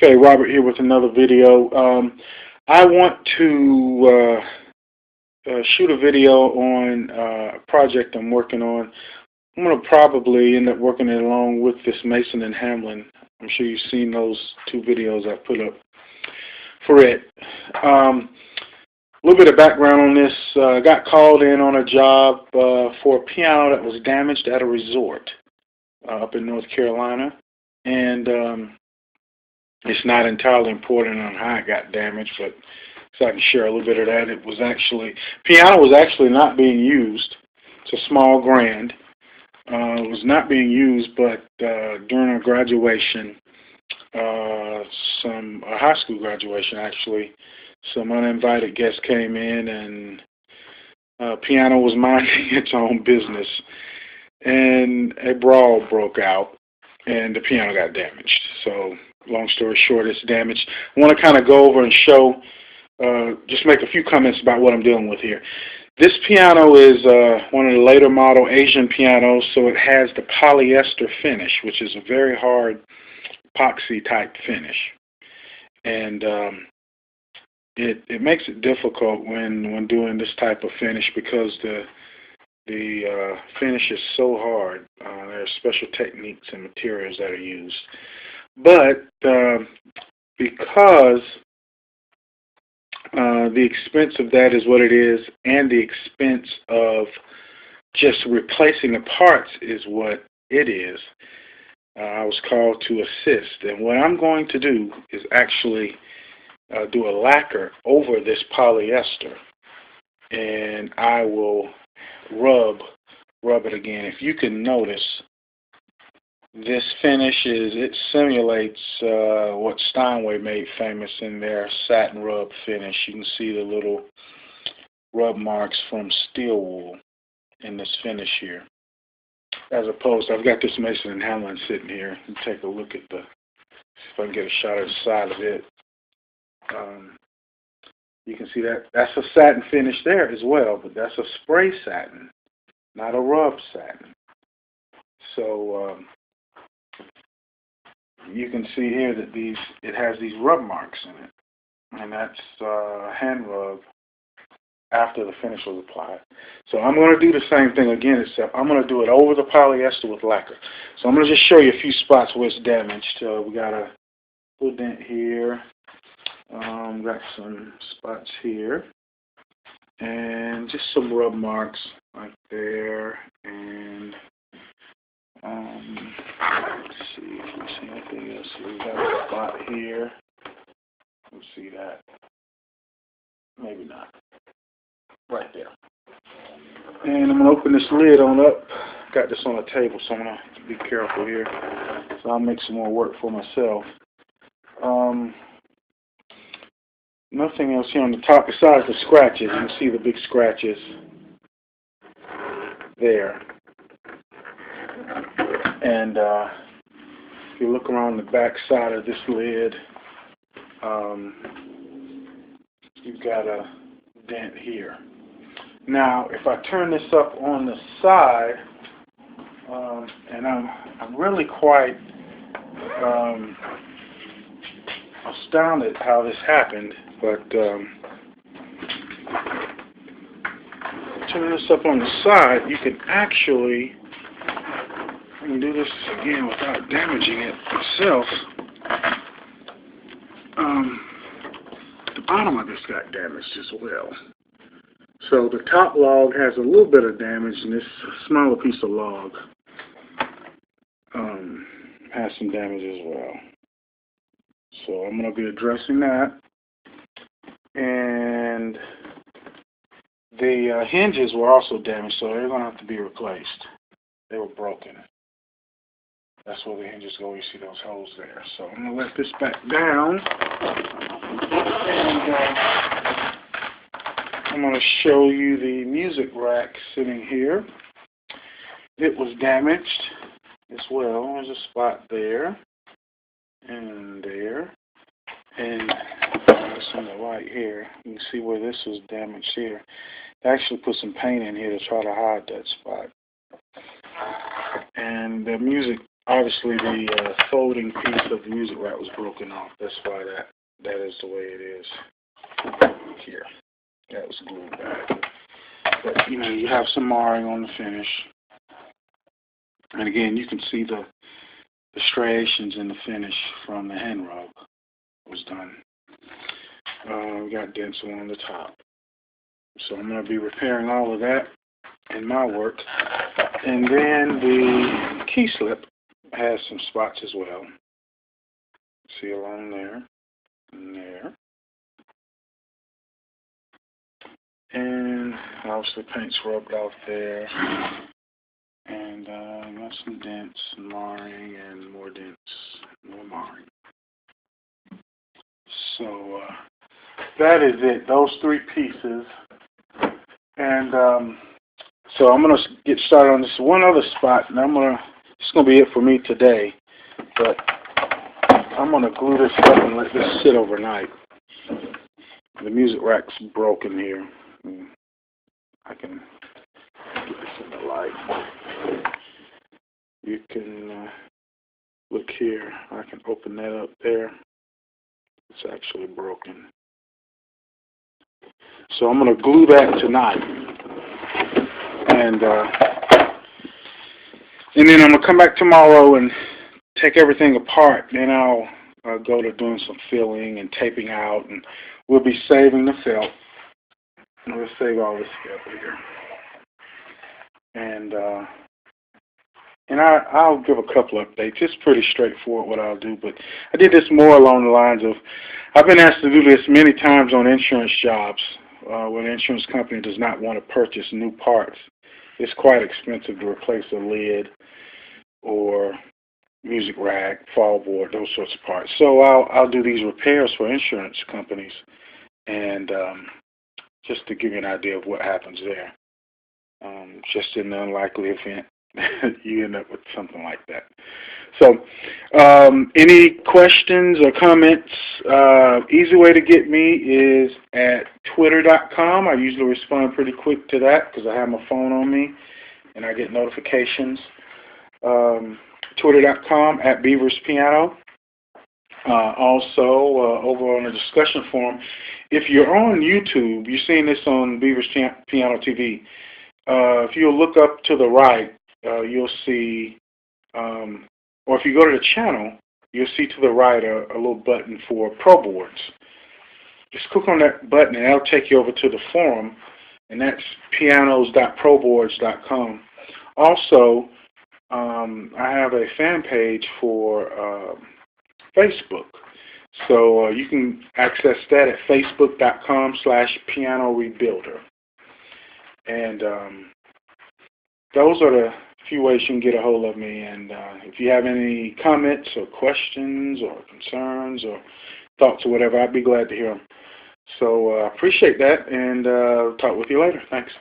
Okay, Robert here with another video. I want to shoot a video on a project I'm working on. I'm going to probably end up working it along with this Mason and Hamlin. I'm sure you've seen those two videos I put up for it. A little bit of background on this. I got called in on a job for a piano that was damaged at a resort up in North Carolina. And it's not entirely important on how it got damaged, but so I can share a little bit of that. Piano was actually not being used. It's a small grand. It was not being used, but during our graduation, a high school graduation actually, some uninvited guests came in, and piano was minding its own business, and a brawl broke out, and the piano got damaged. So long story short, it's damaged. I want to kind of go over and show, just make a few comments about what I'm dealing with here. This piano is one of the later model Asian pianos, so it has the polyester finish, which is a very hard epoxy type finish. And it makes it difficult when doing this type of finish because the finish is so hard. There are special techniques and materials that are used. But because the expense of that is what it is, and the expense of just replacing the parts is what it is, I was called to assist. And what I'm going to do is actually do a lacquer over this polyester, and I will rub it again. If you can notice, this finish it simulates what Steinway made famous in their satin rub finish. You can see the little rub marks from steel wool in this finish here. As opposed, I've got this Mason and Hamlin sitting here. And take a look at see if I can get a shot of the side of it. You can see that's a satin finish there as well, but that's a spray satin, not a rub satin. So you can see here that it has these rub marks in it, and that's hand rub after the finish was applied. So I'm going to do the same thing again, except I'm going to do it over the polyester with lacquer. So I'm going to just show you a few spots where it's damaged. We got a little dent here. Got some spots here, and just some rub marks like there, and let's see if we see anything else. We got a spot here. Let's see that. Maybe not. Right there. And I'm going to open this lid on up. Got this on a table, so I'm going to be careful here. So I'll make some more work for myself. Nothing else here on the top besides the scratches. You can see the big scratches there. And if you look around the back side of this lid, you've got a dent here. Now, if I turn this up on the side, and I'm really quite astounded how this happened, but turn this up on the side, you can actually, I can do this again without damaging it itself. The bottom of this got damaged as well. So the top log has a little bit of damage, and this smaller piece of log has some damage as well. So I'm going to be addressing that. And the hinges were also damaged, so they're going to have to be replaced. They were broken. That's where the hinges go. You see those holes there. So I'm going to let this back down. And I'm going to show you the music rack sitting here. It was damaged as well. There's a spot there and there. And some of the light here. You can see where this was damaged here. I actually put some paint in here to try to hide that spot. And the music obviously the folding piece of the music rack was broken off. That's why that is the way it is here. That was glued back. But you have some marring on the finish. And again, you can see the striations in the finish from the hand rub was done. We got dents along the top. So I'm going to be repairing all of that in my work. And then the key slip has some spots as well. See along there and there. And obviously paint's rubbed off there. And got some dents, marring, and more dents, more marring. So that is it, those three pieces. And so I'm going to get started on this one other spot, and it's going to be it for me today. But I'm going to glue this up and let this sit overnight. The music rack's broken here. I can get this in the light. You can look here. I can open that up there. It's actually broken. So I'm going to glue that tonight. And then I'm going to come back tomorrow and take everything apart. Then I'll go to doing some filling and taping out. And we'll be saving the felt. And we'll save all this felt here. And I'll give a couple updates. It's pretty straightforward what I'll do, but I did this more along the lines of, I've been asked to do this many times on insurance jobs when an insurance company does not want to purchase new parts. It's quite expensive to replace a lid or music rack, fall board, those sorts of parts. So I'll do these repairs for insurance companies, and just to give you an idea of what happens there. Just in the unlikely event you end up with something like that. So, any questions or comments? Easy way to get me is at twitter.com. I usually respond pretty quick to that because I have my phone on me and I get notifications. Twitter.com at Beavers Piano. Also, over on the discussion forum, if you're on YouTube, you're seeing this on Beavers Piano TV. If you look up to the right, you'll see, or if you go to the channel, you'll see to the right a little button for Pro Boards. Just click on that button and that'll take you over to the forum, and that's pianos.proboards.com. Also, I have a fan page for Facebook. So you can access that at facebook.com/pianorebuilder. And those are the few ways you can get a hold of me. And if you have any comments or questions or concerns or thoughts or whatever, I'd be glad to hear them. So I appreciate that, and talk with you later. Thanks.